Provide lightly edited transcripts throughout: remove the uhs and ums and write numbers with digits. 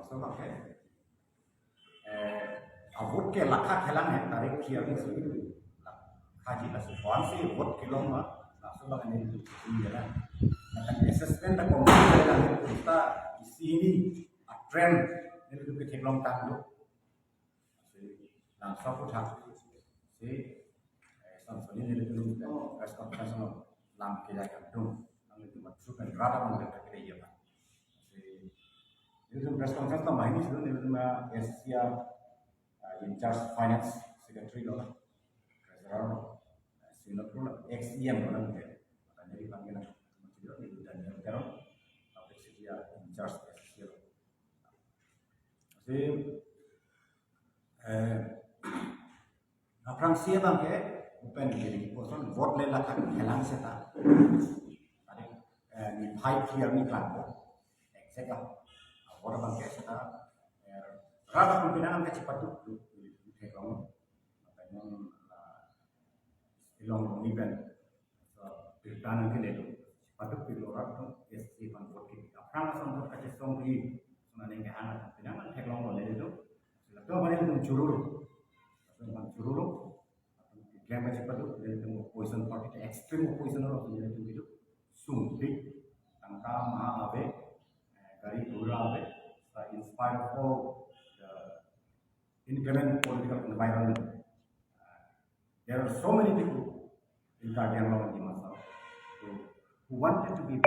langsung pakai vote के लाखा खेलांग है तारीख किया भी सही kaji lah sesuatu sih vote kilo mah langsung bang ini ini lah akan assessment tak komplain lah kita di sini trend ini tu kita belum tahu langsung pun tak si sampai ini tu respon personal lam kita kan tu lalu tu masuk kan rata mana kita kira iya kan si itu respon personal mah ini sudah ini tu mah Asia in charge finance secretary lah treasurer Singapura XEM orang dia jadi panggilan macam itu dan yang sekarang apa sedia in charge Asia jadi Fransia bang ke open jadi person vote lelah kan helang seta tadi ni five year ni kelampu exact lah vote bang ke seta rata pimpinan ke cepat tu kamu makanya long event pilkada ke itu patut pilora tu SC panpot ke apa asam tu kaca song di sana dengan anak pinangan heklong boleh itu lalu apa yang tu cururu yang macam apa tu dari tu poison party extreme poison orang tu dari tu sungguh tangka maha abe dari dura abe inspire all inclement political environment. There are so many people in Guardian Law in Masao who wanted to be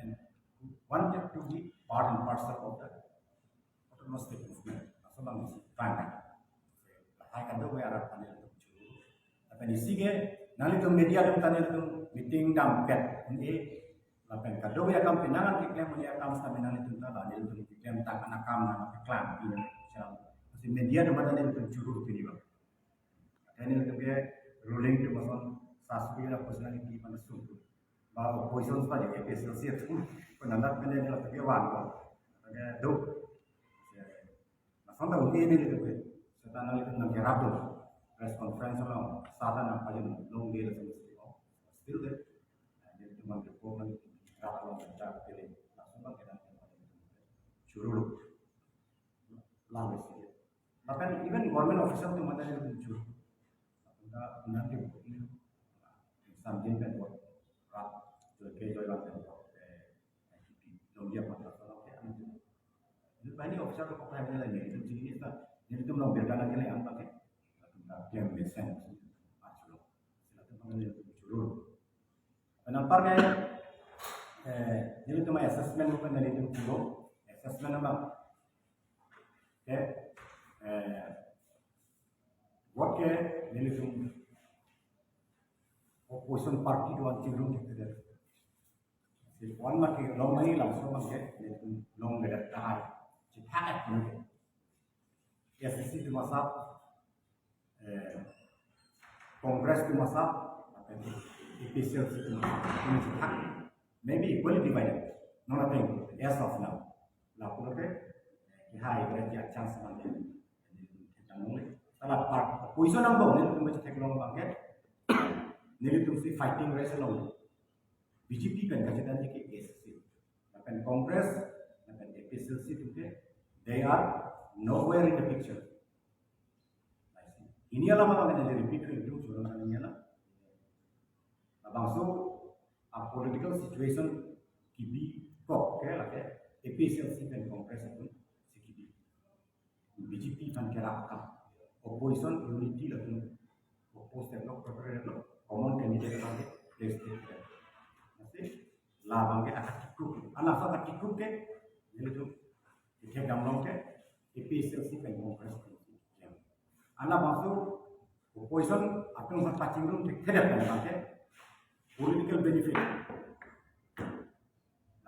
and who wanted to be part and parcel of the autonomous state movement. So long as fine. I can do where I panel to choose. Tapi di sini nanti tu media tu panel tu meeting dampet ini. Lapan kado ya kam pinangan iklim media kam sampai nanti tu tak ada tu iklim tak anak kam nak iklan ini. Jadi media tu mana nanti tu curut ini bang. Ini lebih ruling tu macam saspi lah personality mana sungguh. Bahawa position saja ya PSLC itu penandat benda ni lebih wan bang. Ada dok. Macam tu ini lebih. Setelah itu nak kerap tu press conference lah. Sahaja nak paling long day lah semestinya. Still there. Jadi cuma berpuluh lagi kerap lah macam pilih. Langsung bang kita curut. Lalu sih. Bahkan even government official tu mana yang curut. Nanti ini sambil kan buat rat ke jalan dan dia pada kalau ke anu itu banyak official ke apa yang lain itu jadi itu tu belum berjalan ke yang pakai dia mesen macam silakan panggil curut nampaknya jadi tu mai assessment bukan dari itu dulu assessment apa what ke jadi tu opposition party tu anti belum kita si wan makin long ni langsung makin jadi long berat tahai cepat pun ya sisi tu masa kongres tu masa official itu cepat maybe equally divided no nothing as of now lalu ke hai berarti chance makin kita mulai salah part position nombor ni tu macam teknologi bangkit ni tu si fighting race lalu BJP kan kasih tadi ke SC akan Kongres akan FSLC tu ke they are nowhere in the picture ini adalah apa yang jadi repeat itu sudah ini adalah abang so a political situation kibi kok ke lah ke FSLC dan Kongres itu si kibi BJP kan kira apa opposition unity lah tu oppose dan no common candidate lagi place kita masih labang ke akan tikuk anak akan tikuk ke itu kita gambar ke EPSLC dan Kongres anak masuk opposition akan berpacing room kita dapat pakai political benefit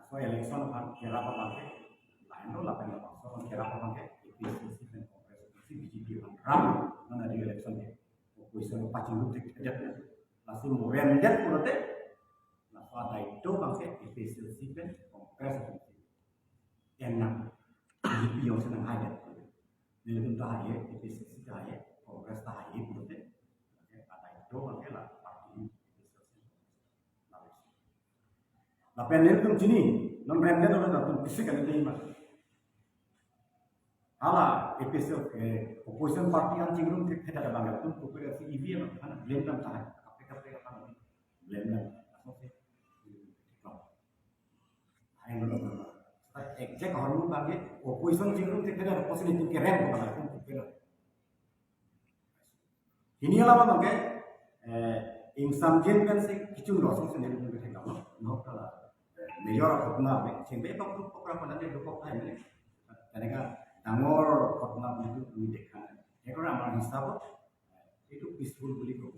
so election akan kira apa pakai lain tu lapan masuk kira apa pakai EPSLC dan Kongres BJP akan ram mana di election ni opposition pacing room kita dapat masih murendet purate lalu ada itu bangsa FSLC kan Kongres enak BJP yang senang hadir jadi tentu hadir FSLC hadir Kongres hadir purate ada itu bangsa lah parti FSLC lalu yang itu sini non rendet orang datang fisik kan ini mas episode opposition party an jingrum thek theta bang tum populasi EVM kan blame nam tahan KPK kan blame nam aso se ai no exact hormon bang opposition jingrum thek theta opposition ke rem kan tum populasi ini ala bang insam jen kan se kichu rosong se nelu ke thek no kala mayor khotna me chembe tok program nan de dukok thai me teneka ডাঙৰ ঘটনা বুলি তুমি দেখা নাই সেইকাৰণে আমাৰ হিচাপত এইটো পিছফুল বুলি ক'ব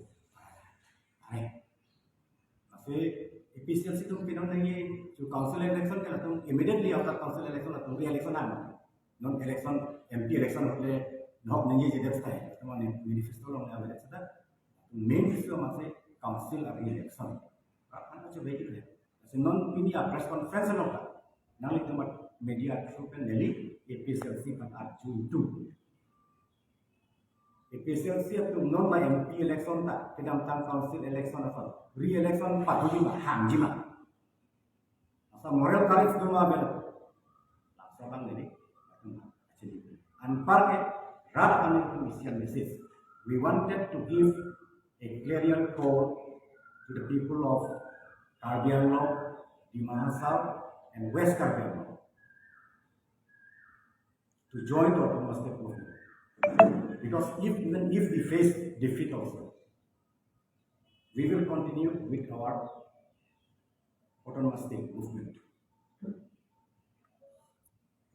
পাৰে আছে এপিসিএলসি तुम पिनों नहीं जो काउंसिल इलेक्शन के तुम इमीडिएटली आफ्टर काउंसिल इलेक्शन तुम री इलेक्शन आना नॉन इलेक्शन एमपी इलेक्शन होले नॉट नहीं ये जब था तुम्हारे मैनिफेस्टो में आवे था मेन इशू हमसे काउंसिल और इलेक्शन अपन जो वेट है ऐसे नॉन पिनी प्रेस कॉन्फ्रेंस होता नाले तुम मीडिया थ्रू पे नेली एपीएसएलसी kan aju itu एपीएसएलसी itu non ma MP election tak kedam tang council election asal re election padu ma ham ji ma asal moral courage tu ma bel laksa bang ini anpar ke rat ani mission message we wanted to give a clear call to the people of Karbi Anglong, Dimana South and West Karbi Anglong to join the autonomous state movement. Because even if we face defeat also, we will continue with our autonomous state movement.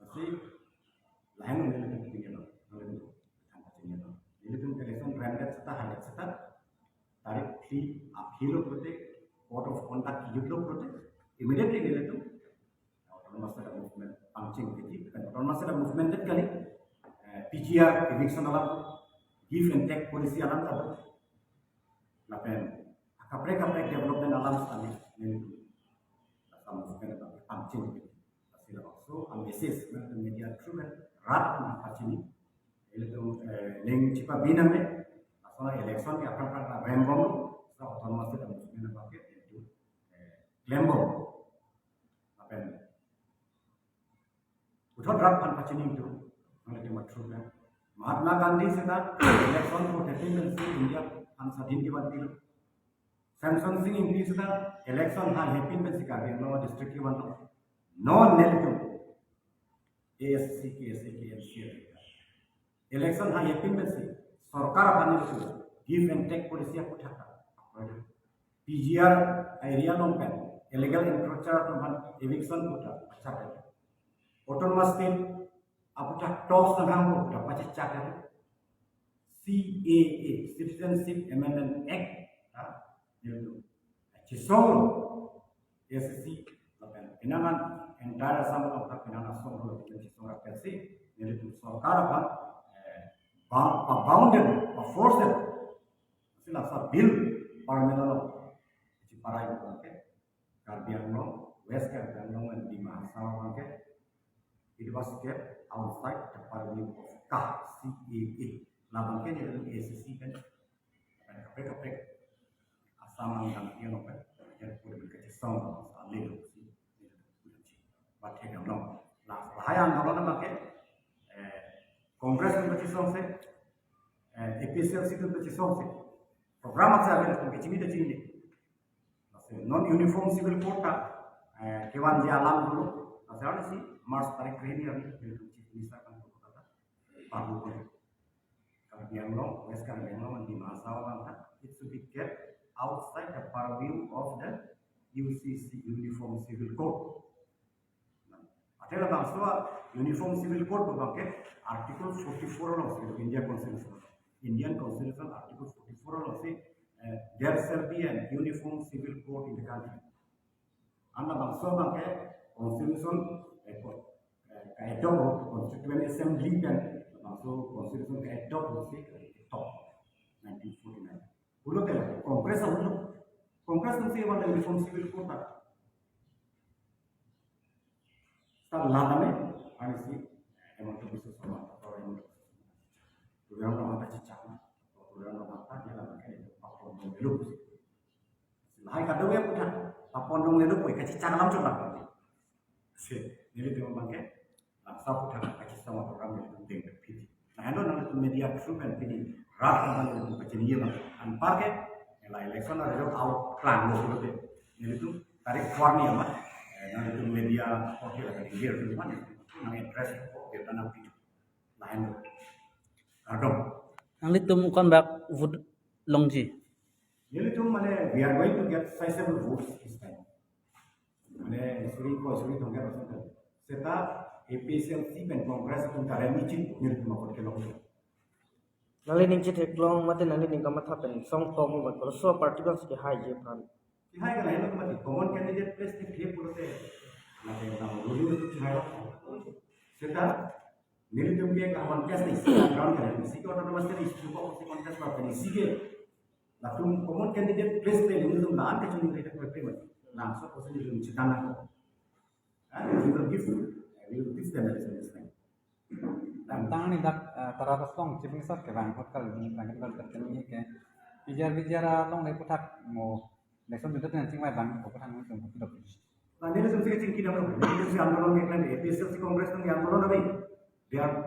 Tapi lain orang yang kita orang itu tanpa jenis itu pun election rendah serta hadat serta tarik fee appeal protect court of conduct hiduplo protect immediately dia itu autonomous state movement pancing jadi autonomous state movement itu kali PGR eviction alam give and take policy alam tadi lapen kapre development alam sekali ini alam movement itu pancing so a message na media through rat na pachini itu link cipa binam ne asal election ke akan pernah rembong sa autonomous state movement pakai itu lembong apa ni uthot rat pan pachini itu oleh tema through Mahatma Gandhi sedang election for independence India an sadhin ke बाद दिलो Samson Singh English sedang election han happy में सिखा दिया no district के बाद no negative ASC के election ha yapin besi sarkar bani besu give and take policy aku thaka PGR area long pen illegal encroacher to ban eviction puta acha ka autonomous state apu thak toss nagam puta pacha chaka CAA Citizenship Amendment Act yaitu cisong ASC Pinaman entire sama apa pinana song kalau kita cisong rakyat yaitu sarkar ban bounded or forced sila sa bill parmenalo ci paray ko ke Karbi Anglong West Karbi Anglong and Dimana South ke it was kept outside the purview of CAA labang ke ni ACC kan kapek asam yang yang apa yang boleh ke song alil batik Anglong lah bahaya Anglong nama ke Congress में बची सॉन्ग से एपीएसएलसी में बची सॉन्ग से प्रोग्राम अच्छा है तो किसी भी तचीन ले नॉन यूनिफॉर्म सिविल कोड का केवान जे अलाम दो असार सी मार्च तारीख रही नहीं अभी चीफ मिनिस्टर का को पता था पागु को Karbi Anglong West Karbi Anglong and Dimana South it should be kept outside the purview of the UCC uniform civil code Atela bahasa Uniform Civil Code berbagai Article 44 of Indian Constitution Article 44 of there shall be an uniform civil code in the country. Anda bahasa berbagai Constitution adopt Constituent Assembly dan bahasa Constitution adopt berbagai top 1949. Ulo kaya Kongres nanti ada Uniform Civil Code tak? Lada में आने से एमन तो बिल्कुल समान और एमन तो yang orang tak cicak atau yang orang tak dia lah kan papon dong lelup lahai kadang ya punya papon dong lelup boleh kacicak dalam coba sih jadi dia memakai laksa punya kacicak sama orang yang penting berpikir media troop and pini rat kaman itu kecil mah an parke election ada result out plan lo sudah itu tarik warni mah itu media oke lah di dia itu mana nang interest oke tanah itu lain adom Ang litum kon bak vote longji. itu mana we are going to get sizable votes this time mana suri tongga rasul seta APCLC dan Kongres itu karena micin mirip mau ke lokal Nali ning chit heklong mate nali ning kamat hapen song tom mat ko so particles ke hai je phan hai kan hai mati common candidate place ni ke pulote na ke na rulu itu hai seta nilai ke kawan kes ni ground kan si ko autonomous ni si ko si contest pa ni si ke na tum common candidate place pe ni tum na ke chuni ke pe pe na so ko ni tum chitana ko we will give them this thing tentang ni dak tarakas long ciping sat ke bang hot kal ni bang kal terkini ke bijar long le putak mo lekson itu dengan cingwai bang ko putak mo tum putak nah ini sebenarnya cingki dalam ini si andolon yang lain APCLC Kongres yang andolon apa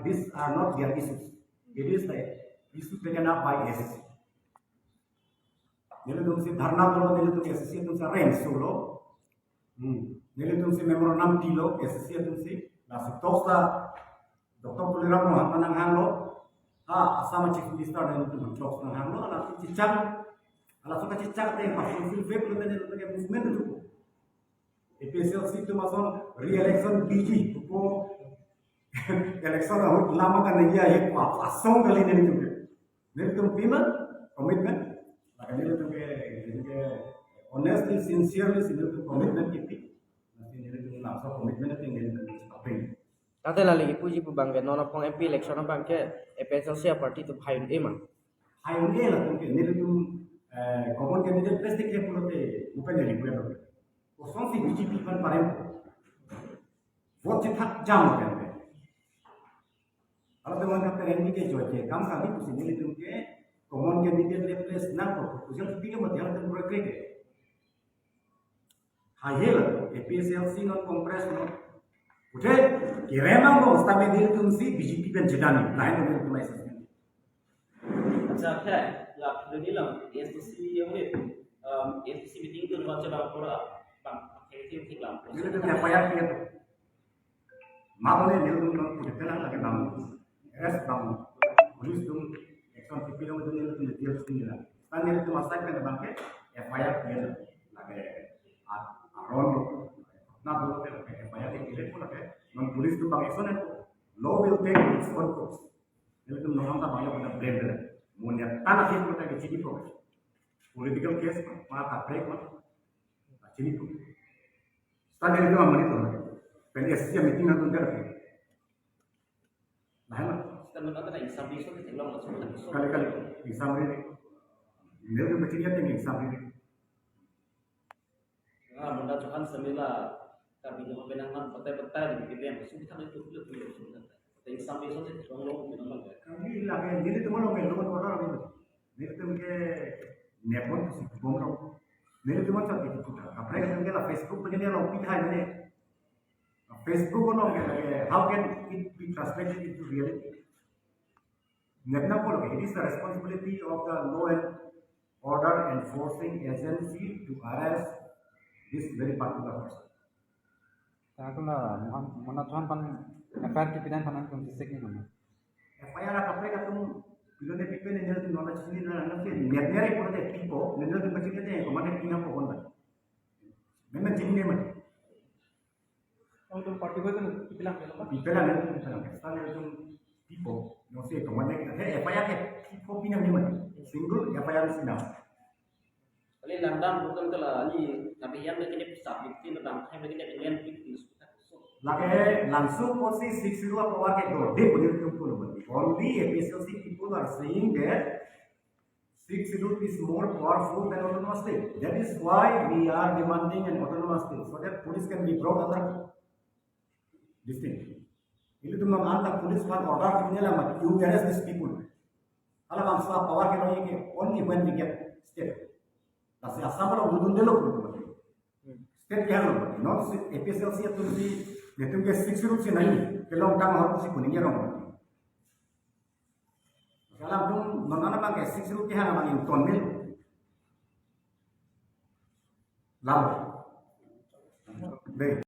these are not their issues it is the issue taken up by SSC ini tuh si dharna dolo ini tuh SSC tuh si range solo ini tuh si memorandum tilo SSC tuh si nasi tosta Dr. Pulirang Muhammad Nanghalo, asama chief minister dan itu mentok Nanghalo, alat cicak, alat suka cicak teh, pasal filvep lu tanya movement itu. APCLC itu masuk re-election BG, itu election lama kan dia ya pasong kali ini itu. Ini tuh komitmen, makanya itu ke honestly, sincerely, itu komitmen kita. Nanti ini tuh langsung komitmen itu yang apa tate lali ipuji pu bangke nona pong MP election bangke EPSLC party tu hayun ema hayun e lah mungkin ini tuh common candidate place ke pulote bukan dari gue loh kosong si BJP kan parem vote cetak jam kan kalau teman kata ini ke joje kam kali tu sini itu ke common candidate place na ko usia tiga mati hal kan proyek ke hayel EPSLC non kongres non udah kiremang lo stame diri tuh si BJP kan jedani lain dengan itu license अच्छा la ini lang STC yang ni STC meeting tu macam apa pura bang aktif lang. ini tuh apa ya gitu maklumnya dia tuh udah tenang lagi bang bang polis tuh ekson TV dong itu dia tuh sini lah kan dia tuh masak kan bangke FIR dia lagi aron nah dulu kan FIR dia pun lagi non polis tuh bang ekson itu law will take its own course itu tuh nong tak banyak pada blender Mulia tanah itu kita jadi proses. Political case maka break mah. Jadi itu. Standar itu mana itu? PNS yang meeting nanti ada. Nah, Standar apa tadi? Sambil itu kita bilang langsung. kali-kali exam ini. Ini tuh macamnya tinggi exam ini. Ah, benda Tuhan semula kami juga benangan petai-petai di kita yang sudah itu sudah. Tapi sambil itu kita long benangan. Kami lagi jadi tuh mau ngomong orang ini. Ini tuh ke nepot sih bomro. Ini tuh macam itu tuh. Apa yang kita Facebook begini lo pitah ini. Facebook ono ke how can it be translated into reality? Nepna polo it is the responsibility of the law and order enforcing agency to arrest this very particular person. Aku lah mana Tuhan pan FIR kipidan panan kum sisik ni nama FIR apa kamu bilo ne pipe ne nel knowledge ni na nanti netnya report de pipo nel de bachine de ko mane kina ko bonda memang jinne mah untuk parti itu kipilan pipe la nel sana está nel de pipo no sé ko mane FIR ke pipo pinam ni mah single FIR sina Kali landang bukan kalau ni tapi yang kita pusat bukti tentang hai kita kalian bukti lagi langsung posisi 6 power ke do de punya tumpul mati only APCLC people are saying that 6 is more powerful than autonomous state. That is why we are demanding an autonomous state so that police can be brought under this thing. Ini tuh mengantar police one order punya lama you arrest these people. Kalau langsung power ke no ke only when we get state. Tapi asal kalau udun dulu mati. State क्या लोग not APCLC itu di itu ke 6 से नहीं के लोग काम और किसी को नहीं रहा Kalau belum mengenal pakai 6 rupiah nama yang ton mil. Lalu. B.